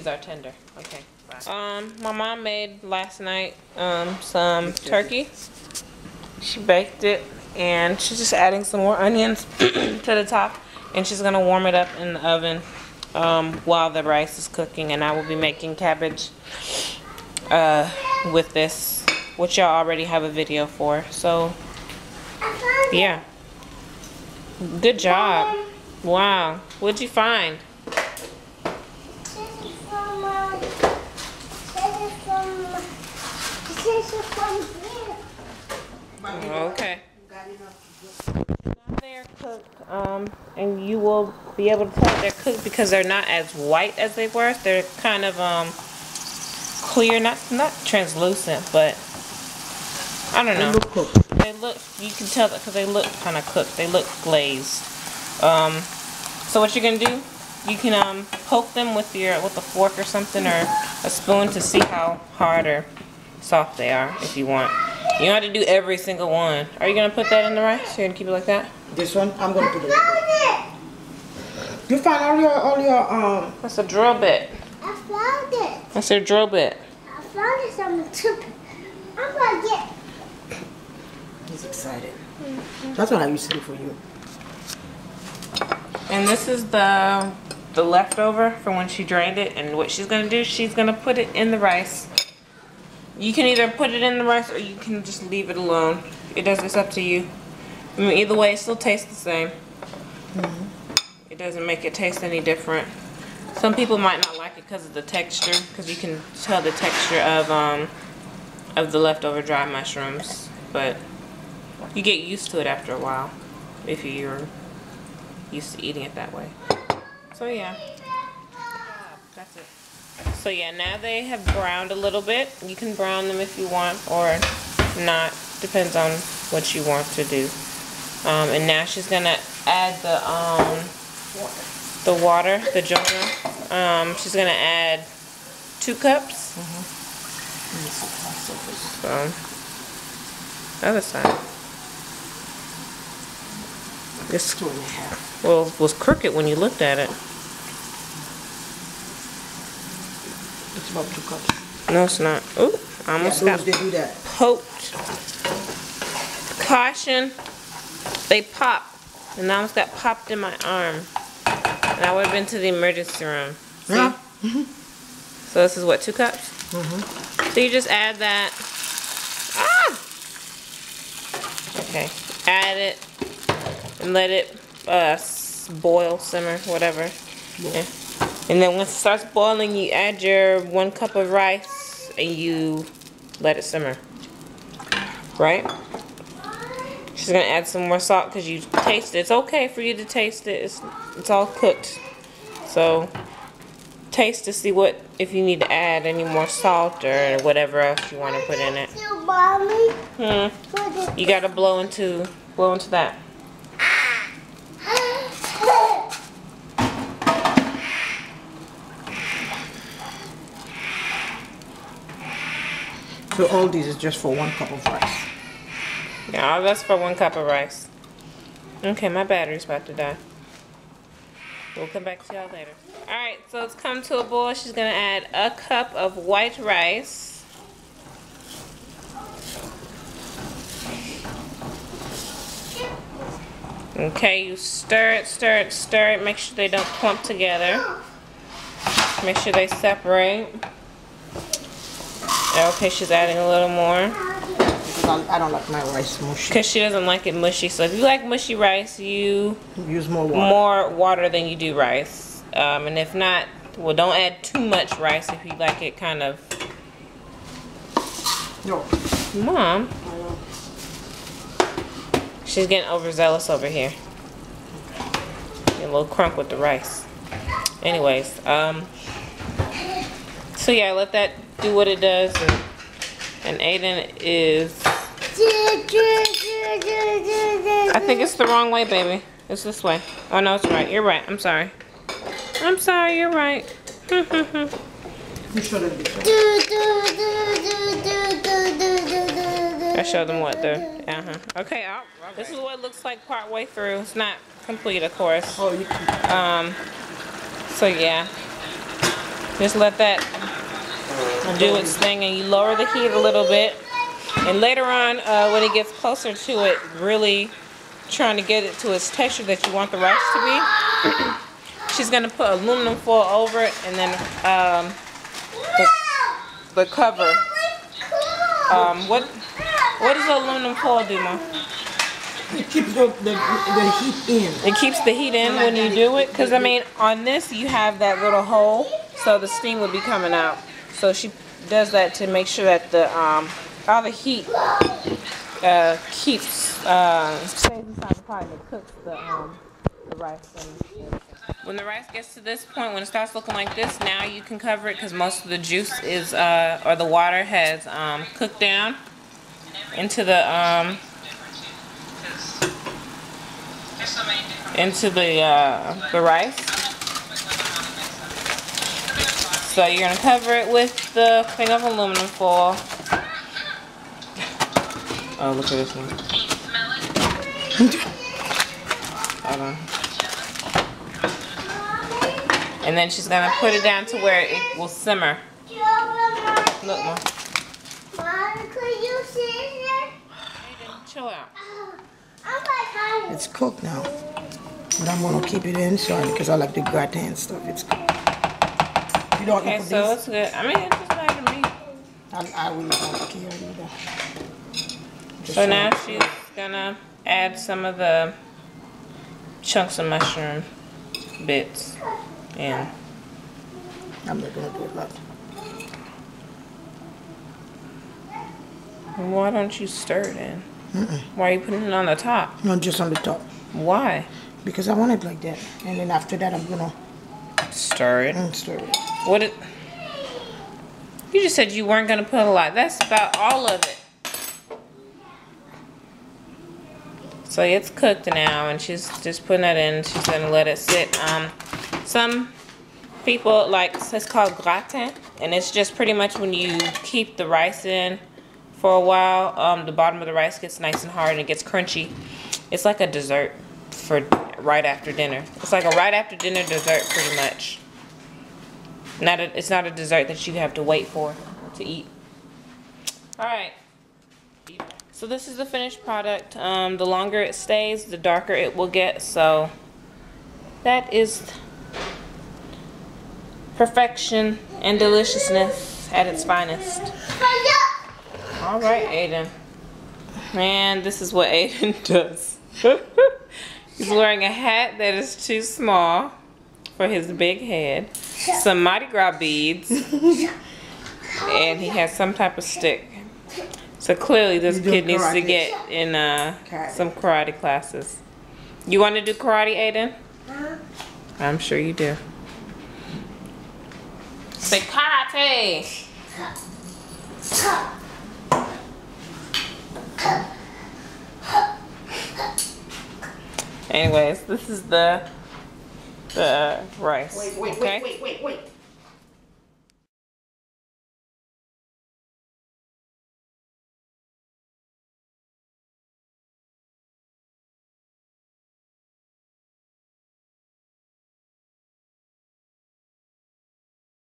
these are tender. Okay. My mom made last night some turkey. She baked it, and she's just adding some more onions to the top, and she's gonna warm it up in the oven while the rice is cooking. And I will be making cabbage with this, which y'all already have a video for. So yeah, good job. Wow, what'd you find? Okay. Now they're cooked, and you will be able to tell they're cooked because they're not as white as they were. They're kind of clear, not translucent, but I don't know. They look. You can tell that because they look kind of cooked. They look glazed. So what you're gonna do? You can poke them with a fork or something, or a spoon, to see how hard or soft they are. If you want. You don't have to do every single one. Are you gonna put that in the rice? You're gonna keep it like that? This one, I'm gonna put it like that. You found all your That's a drill bit. I found it. That's a drill bit. I found it on the tip. I'm gonna get. He's excited. That's what I used to do for you. And this is the leftover from when she drained it. And what she's gonna do, she's gonna put it in the rice. You can either put it in the rice or you can just leave it alone. It's up to you. I mean, either way, it still tastes the same. It doesn't make it taste any different. Some people might not like it because of the texture, because you can tell the texture of the leftover dry mushrooms. But you get used to it after a while if you're used to eating it that way. So yeah, that's it. So yeah, now they have browned a little bit. You can brown them if you want or not. Depends on what you want to do. And now she's gonna add the water, the Djon Djon. She's gonna add 2 cups. Other side. This 2.5. Well, it was crooked when you looked at it. It's about 2 cups. No, it's not. Ooh, I almost got poked. Caution. They pop. And I almost got popped in my arm. And I would have been to the emergency room. See? Yeah. So this is what, 2 cups? So you just add that. Ah! Okay. Add it. And let it boil, simmer, whatever. Yeah. And then once it starts boiling, you add your 1 cup of rice and you let it simmer. Right? She's gonna add some more salt because you taste it. It's okay for you to taste it. It's all cooked. So taste to see if you need to add any more salt or whatever else you want to put in it. You gotta blow into that. So all these is just for 1 cup of rice. Yeah, that's for 1 cup of rice. Okay, my battery's about to die. We'll come back to y'all later. Alright, so it's come to a boil. She's going to add a cup of white rice. Okay, you stir it, stir it, stir it. Make sure they don't clump together. Make sure they separate. Okay, she's adding a little more. I don't like my rice mushy. Because she doesn't like it mushy. So if you like mushy rice, you use more water than you do rice. And if not, well, don't add too much rice if you like it kind of... No. Mom. She's getting overzealous over here. Get a little crunk with the rice. Anyways, so yeah, let that do what it does. And Aiden is... I think it's the wrong way, baby. It's this way. Oh, no, it's right. You're right. I'm sorry. I'm sorry. You're right. You show them this. I showed them what the... Okay, this is what it looks like part way through. It's not complete, of course. Oh, you can. So, yeah. Just let that do its thing, and you lower the heat a little bit. And later on, when it gets closer to it, really trying to get it to its texture that you want the rice to be, she's gonna put aluminum foil over it, and then the cover. What does aluminum foil do, Mom? It keeps the heat in. It keeps the heat in when you do it, because I mean, on this you have that little hole, so the steam will be coming out. So she does that to make sure that the all the heat keeps stays inside the pot and it cooks the rice. When the rice gets to this point, when it starts looking like this, now you can cover it because most of the juice is or the water has cooked down into the rice. So you're gonna cover it with the thing of aluminum foil. Oh, look at this one. Hold on. And then she's gonna put it down to where it will simmer. Look, Mom. Could you sit here? Chill out. It's cooked now. But I'm gonna keep it inside because I like the gratin stuff. It's cooked. You don't Okay, look so it's good. I mean, it's just better to me. I wouldn't care either. So now she's gonna add some of the chunks of mushroom bits in. I'm not gonna do it like. Why don't you stir it in? Why are you putting it on the top? No, just on the top. Why? Because I want it like that. And then after that, I'm gonna stir it. Stir it. What it? You just said you weren't gonna put a lot. That's about all of it. So it's cooked now, and she's just putting that in. She's gonna let it sit. Some people like, it's called gratin, and it's just pretty much when you keep the rice in for a while, the bottom of the rice gets nice and hard and it gets crunchy. It's like a dessert for right after dinner. It's like a right after dinner dessert, pretty much. It's not a dessert that you have to wait for to eat. All right. So this is the finished product. The longer it stays, the darker it will get. So that is perfection and deliciousness at its finest. All right, Aiden. Man, this is what Aiden does. He's wearing a hat that is too small for his big head, some Mardi Gras beads, and he has some type of stick. So clearly this kid needs to get in some karate classes. You want to do karate, Aiden? I'm sure you do. Say karate! Anyways, this is the rice. Wait, okay? wait.